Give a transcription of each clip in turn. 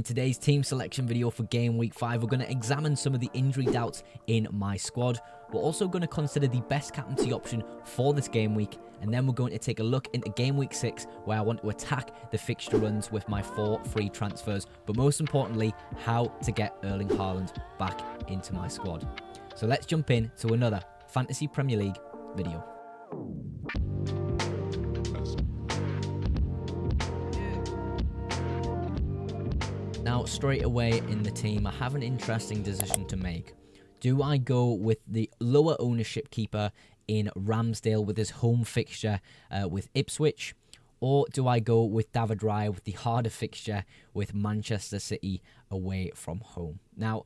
In today's team selection video for game week 5, we're going to examine some of the injury doubts in my squad. We're also going to consider the best captaincy option for this game week, and then we're going to take a look into game week 6, where I want to attack the fixture runs with my 4 free transfers, but most importantly, how to get Erling Haaland back into my squad. So let's jump in to another Fantasy Premier League video. Now, straight away in the team, I have an interesting decision to make. Do I go with the lower ownership keeper in Ramsdale with his home fixture with Ipswich? Or do I go with David Raya with the harder fixture with Manchester City away from home? Now,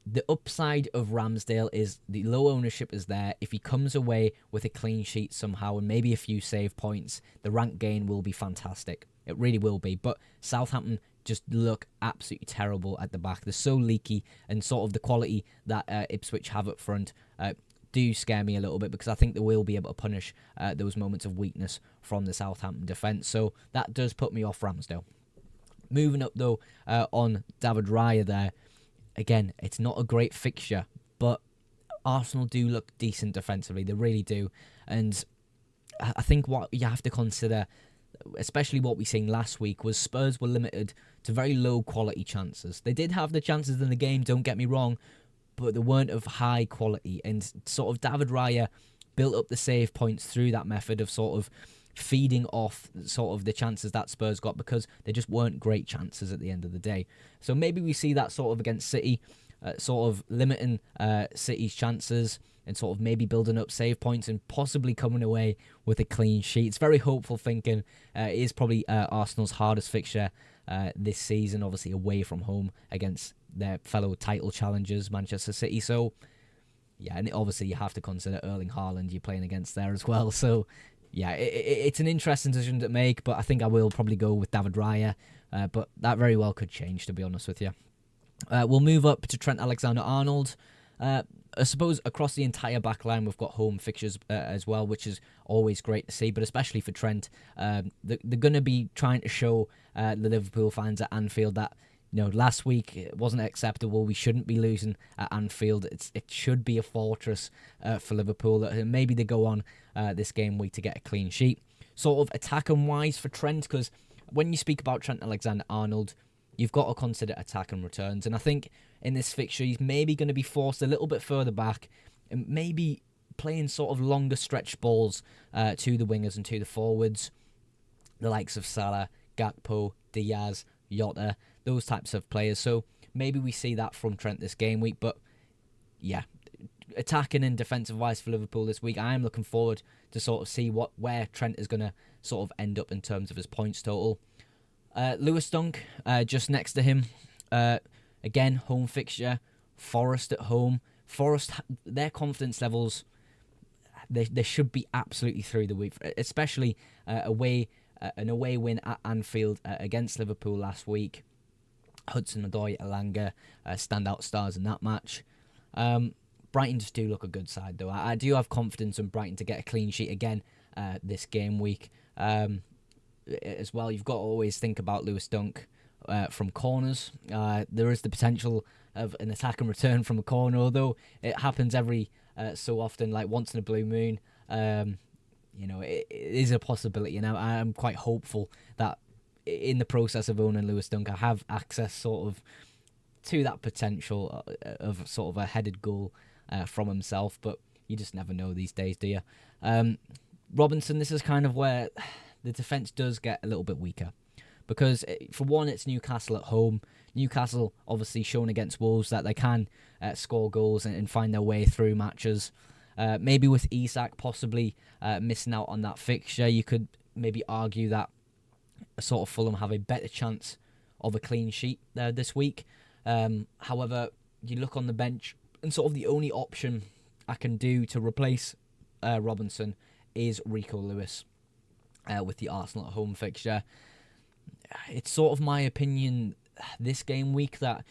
the upside of Ramsdale is the low ownership is there. If he comes away with a clean sheet somehow and maybe a few save points, the rank gain will be fantastic. It really will be. But Southampton just look absolutely terrible at the back. They're so leaky, and sort of the quality that Ipswich have up front do scare me a little bit, because I think they will be able to punish those moments of weakness from the Southampton defence. So that does put me off Ramsdale. Moving up, though, on David Raya there. Again, it's not a great fixture, but Arsenal do look decent defensively. They really do. And I think what you have to consider, especially what we seen last week, was Spurs were limited to very low quality chances. They did have the chances in the game, don't get me wrong, but they weren't of high quality. And sort of David Raya built up the save points through that method of sort of feeding off sort of the chances that Spurs got, because they just weren't great chances at the end of the day. So maybe we see that sort of against City, sort of limiting City's chances and sort of maybe building up save points and possibly coming away with a clean sheet. It's very hopeful thinking. It is probably Arsenal's hardest fixture this season, obviously away from home against their fellow title challengers, Manchester City. So, yeah, and obviously you have to consider Erling Haaland you're playing against there as well. So, yeah, it's an interesting decision to make, but I think I will probably go with David Raya. But that very well could change, to be honest with you. We'll move up to Trent Alexander-Arnold. I suppose across the entire back line, we've got home fixtures as well, which is always great to see, but especially for Trent. They're going to be trying to show the Liverpool fans at Anfield that, you know, last week it wasn't acceptable. We shouldn't be losing at Anfield. It should be a fortress for Liverpool. Maybe they go on this game week to get a clean sheet. Sort of attacking-wise for Trent, because when you speak about Trent Alexander-Arnold, you've got to consider attack and returns. And I think in this fixture, he's maybe going to be forced a little bit further back and maybe playing sort of longer stretch balls to the wingers and to the forwards, the likes of Salah, Gakpo, Diaz, Jota, those types of players. So maybe we see that from Trent this game week. But yeah, attacking and defensive-wise for Liverpool this week, I am looking forward to sort of see where Trent is going to sort of end up in terms of his points total. Lewis Dunk, just next to him. Again, home fixture. Forest at home. Forest, their confidence levels, they should be absolutely through the roof, especially an away win at Anfield against Liverpool last week. Hudson-Odoi, Elanga, standout stars in that match. Brighton just do look a good side, though. I do have confidence in Brighton to get a clean sheet again this game week. As well, you've got to always think about Lewis Dunk from corners. There is the potential of an attack and return from a corner, although it happens every so often, like once in a blue moon. You know, it is a possibility, and I'm quite hopeful that in the process of owning Lewis Dunk, I have access sort of to that potential of sort of a headed goal from himself, but you just never know these days, do you? Robinson, this is kind of where the defence does get a little bit weaker, because for one, it's Newcastle at home. Newcastle obviously shown against Wolves that they can score goals and find their way through matches. Maybe with Isak possibly missing out on that fixture, you could maybe argue that sort of Fulham have a better chance of a clean sheet this week. However, you look on the bench, and sort of the only option I can do to replace Robinson is Rico Lewis. With the Arsenal at home fixture. It's sort of my opinion this game week that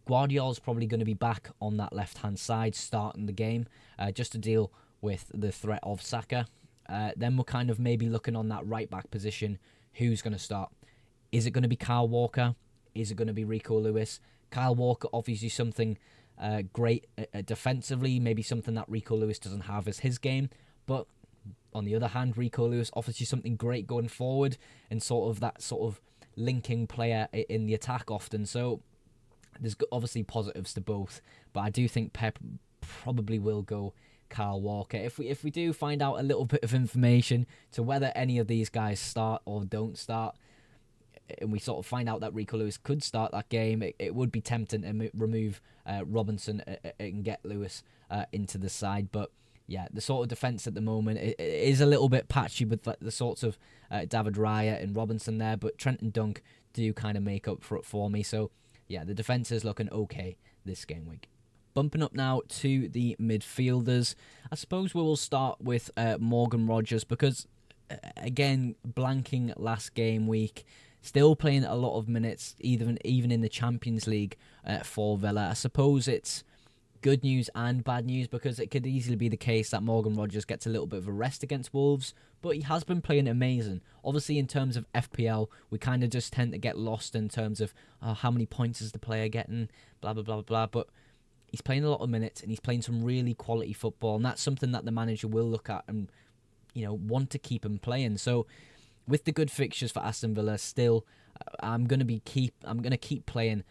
Guardiola's probably going to be back on that left-hand side starting the game just to deal with the threat of Saka. Then we're kind of maybe looking on that right-back position. Who's going to start? Is it going to be Kyle Walker? is it going to be Rico Lewis? Kyle Walker offers you something great defensively, maybe something that Rico Lewis doesn't have as his game. But on the other hand, Rico Lewis offers you something great going forward and sort of that sort of linking player in the attack often. So there's obviously positives to both, but I do think Pep probably will go Kyle Walker. If we do find out a little bit of information to whether any of these guys start or don't start, and we sort of find out that Rico Lewis could start that game, it would be tempting to remove Robinson and get Lewis into the side. But yeah, the sort of defence at the moment it is a little bit patchy with the sorts of David Raya and Robinson there, but Trent and Dunk do kind of make up for it for me. So yeah, the defence is looking okay this game week. Bumping up now to the midfielders. I suppose we will start with Morgan Rogers because, again, blanking last game week, still playing a lot of minutes, even in the Champions League for Villa. I suppose it's good news and bad news because it could easily be the case that Morgan Rogers gets a little bit of a rest against Wolves, but he has been playing amazing. Obviously, in terms of FPL, we kind of just tend to get lost in terms of how many points is the player getting, blah, blah, blah, blah, but he's playing a lot of minutes and he's playing some really quality football, and that's something that the manager will look at and, you know, want to keep him playing. So with the good fixtures for Aston Villa, still, I'm gonna keep playing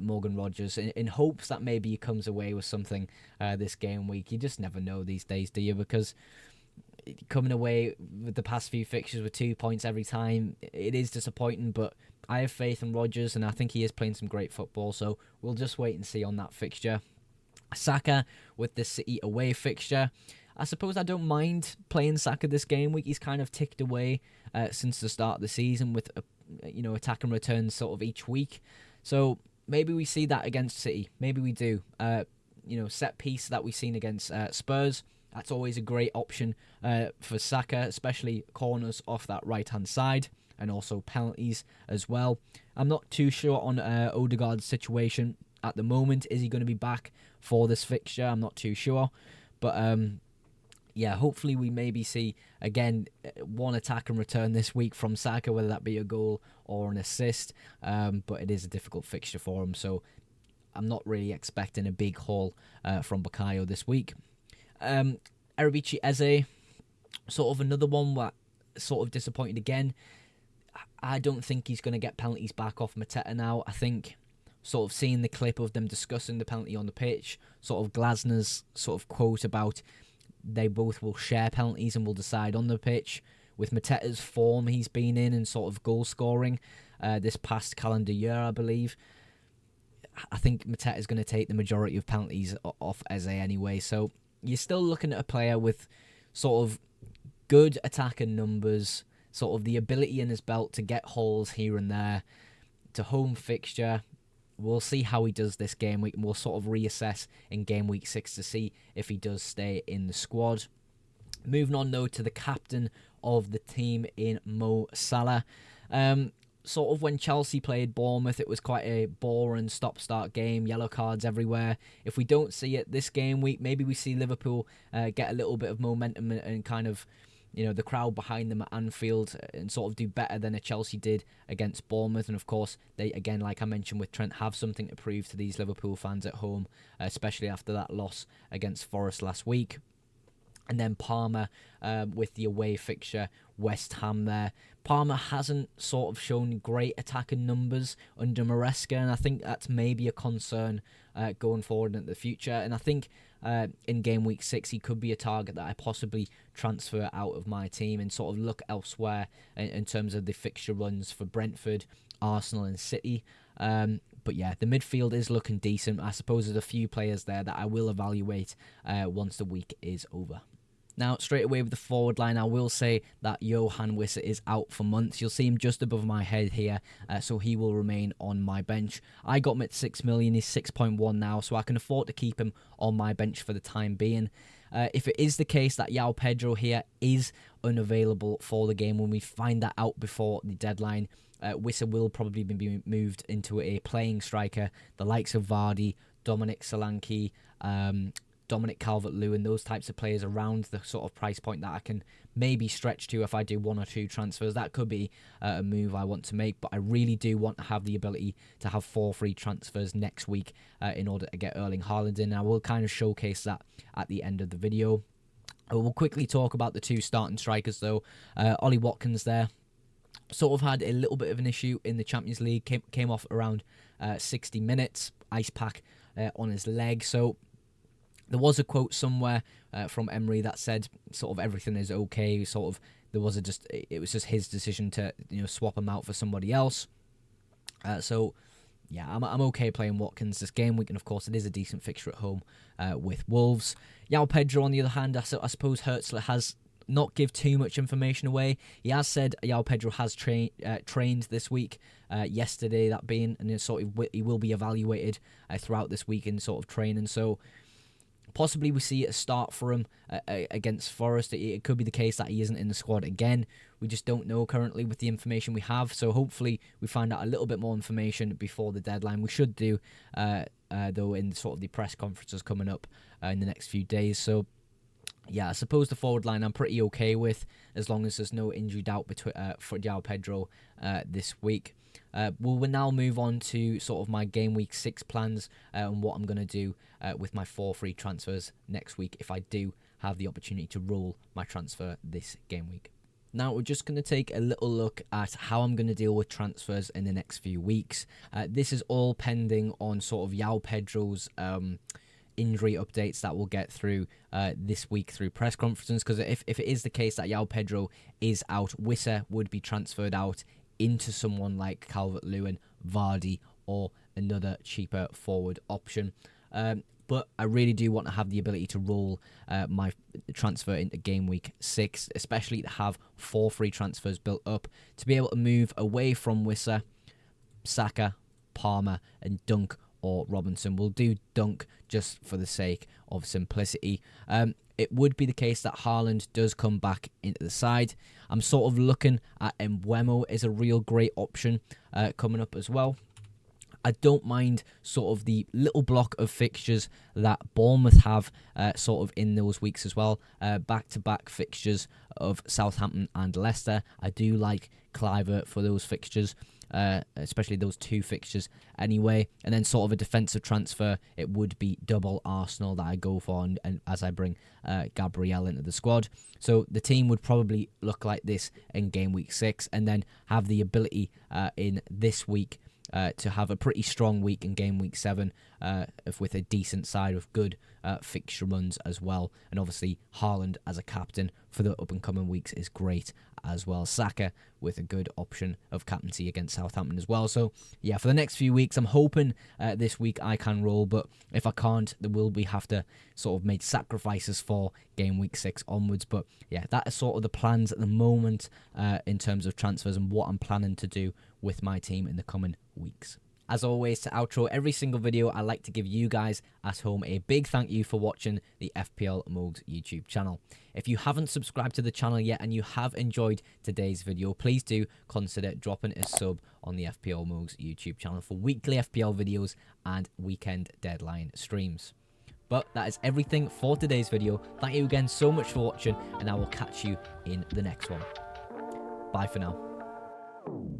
Morgan Rogers in hopes that maybe he comes away with something this game week. You just never know these days, do you? Because coming away with the past few fixtures with 2 points every time, it is disappointing, but I have faith in Rodgers and I think he is playing some great football, so we'll just wait and see on that fixture. Saka with the City away fixture. I suppose I don't mind playing Saka this game week. He's kind of ticked away since the start of the season with attack and returns sort of each week. So maybe we see that against City. Maybe we do. Set piece that we've seen against Spurs. That's always a great option for Saka, especially corners off that right-hand side and also penalties as well. I'm not too sure on Odegaard's situation at the moment. Is he going to be back for this fixture? I'm not too sure. But hopefully we maybe see, again, one attack and return this week from Saka, whether that be a goal or an assist. But it is a difficult fixture for him, so I'm not really expecting a big haul from Bukayo this week. Erebici Eze, sort of another one that sort of disappointed again. I don't think he's going to get penalties back off Mateta now. I think sort of seeing the clip of them discussing the penalty on the pitch, sort of Glasner's sort of quote about they both will share penalties and will decide on the pitch. With Mateta's form he's been in and sort of goal scoring this past calendar year, I believe, I think Mateta is going to take the majority of penalties off Eze anyway. So you're still looking at a player with sort of good attacking numbers, sort of the ability in his belt to get hauls here and there. To home fixture, we'll see how he does this game week, and we'll sort of reassess in game week 6 to see if he does stay in the squad. Moving on, though, to the captain of the team in Mo Salah. Sort of when Chelsea played Bournemouth, it was quite a boring stop-start game, yellow cards everywhere. If we don't see it this game week, maybe we see Liverpool get a little bit of momentum and kind of, the crowd behind them at Anfield and sort of do better than a Chelsea did against Bournemouth. And of course, they, again, like I mentioned with Trent, have something to prove to these Liverpool fans at home, especially after that loss against Forest last week. And then Palmer with the away fixture, West Ham there. Palmer hasn't sort of shown great attacking numbers under Maresca, and I think that's maybe a concern going forward in the future. And I think in game week 6, he could be a target that I possibly transfer out of my team and sort of look elsewhere in terms of the fixture runs for Brentford, Arsenal and City. But yeah, the midfield is looking decent. I suppose there's a few players there that I will evaluate once the week is over. Now, straight away with the forward line, I will say that Johan Wissa is out for months. You'll see him just above my head here, so he will remain on my bench. I got him at 6 million, he's 6.1 now, so I can afford to keep him on my bench for the time being. If it is the case that João Pedro here is unavailable for the game, when we find that out before the deadline, Wissa will probably be moved into a playing striker, the likes of Vardy, Dominic Solanke, Dominic Calvert-Lewin, those types of players around the sort of price point that I can maybe stretch to if I do 1 or 2 transfers. That could be a move I want to make, but I really do want to have the ability to have 4 free transfers next week in order to get Erling Haaland in. I will kind of showcase that at the end of the video. We'll quickly talk about the 2 starting strikers though. Ollie Watkins there sort of had a little bit of an issue in the Champions League, came off around 60 minutes, ice pack on his leg. So there was a quote somewhere from Emery that said sort of everything is okay. Sort of it was just his decision to swap him out for somebody else. So yeah, I'm okay playing Watkins this game week, and of course it is a decent fixture at home with Wolves. João Pedro on the other hand, I suppose Hertzler has not give too much information away. He has said João Pedro has trained this week, yesterday that being, and he will be evaluated throughout this week in sort of training. So possibly we see a start for him against Forest. It could be the case that he isn't in the squad again. We just don't know currently with the information we have. So hopefully we find out a little bit more information before the deadline. We should do, though, in sort of the press conferences coming up in the next few days. So yeah, I suppose the forward line I'm pretty okay with, as long as there's no injury doubt for João Pedro this week. We'll now move on to sort of my game week 6 plans and what I'm going to do with my 4 free transfers next week if I do have the opportunity to roll my transfer this game week. Now we're just going to take a little look at how I'm going to deal with transfers in the next few weeks. This is all pending on sort of João Pedro's injury updates that we'll get through this week through press conferences, because if it is the case that João Pedro is out, Wissa would be transferred out into someone like Calvert-Lewin, Vardy, or another cheaper forward option. But I really do want to have the ability to roll my transfer into game week 6, especially to have 4 free transfers built up, to be able to move away from Wissa, Saka, Palmer, and Dunk or Robinson. We'll do Dunk just for the sake of simplicity. It would be the case that Haaland does come back into the side. I'm sort of looking at Mbeumo as a real great option coming up as well. I don't mind sort of the little block of fixtures that Bournemouth have sort of in those weeks as well. Back-to-back fixtures of Southampton and Leicester. I do like Cliver for those fixtures, especially those 2 fixtures anyway. And then sort of a defensive transfer, it would be double Arsenal that I go for, and as I bring Gabriel into the squad. So the team would probably look like this in game week 6, and then have the ability in this week to have a pretty strong week in game week 7 with a decent side of good fixture runs as well. And obviously Haaland as a captain for the up and coming weeks is great as well. Saka with a good option of captaincy against Southampton as well. So yeah, for the next few weeks, I'm hoping this week I can roll, but if I can't, there will be have to sort of make sacrifices for game week 6 onwards. But yeah, that is sort of the plans at the moment in terms of transfers and what I'm planning to do with my team in the coming weeks. As always, to outro every single video, I like to give you guys at home a big thank you for watching the FPL Mugs YouTube channel. If you haven't subscribed to the channel yet and you have enjoyed today's video, please do consider dropping a sub on the FPL Mugs YouTube channel for weekly FPL videos and weekend deadline streams. But that is everything for today's video. Thank you again so much for watching, and I will catch you in the next one. Bye for now.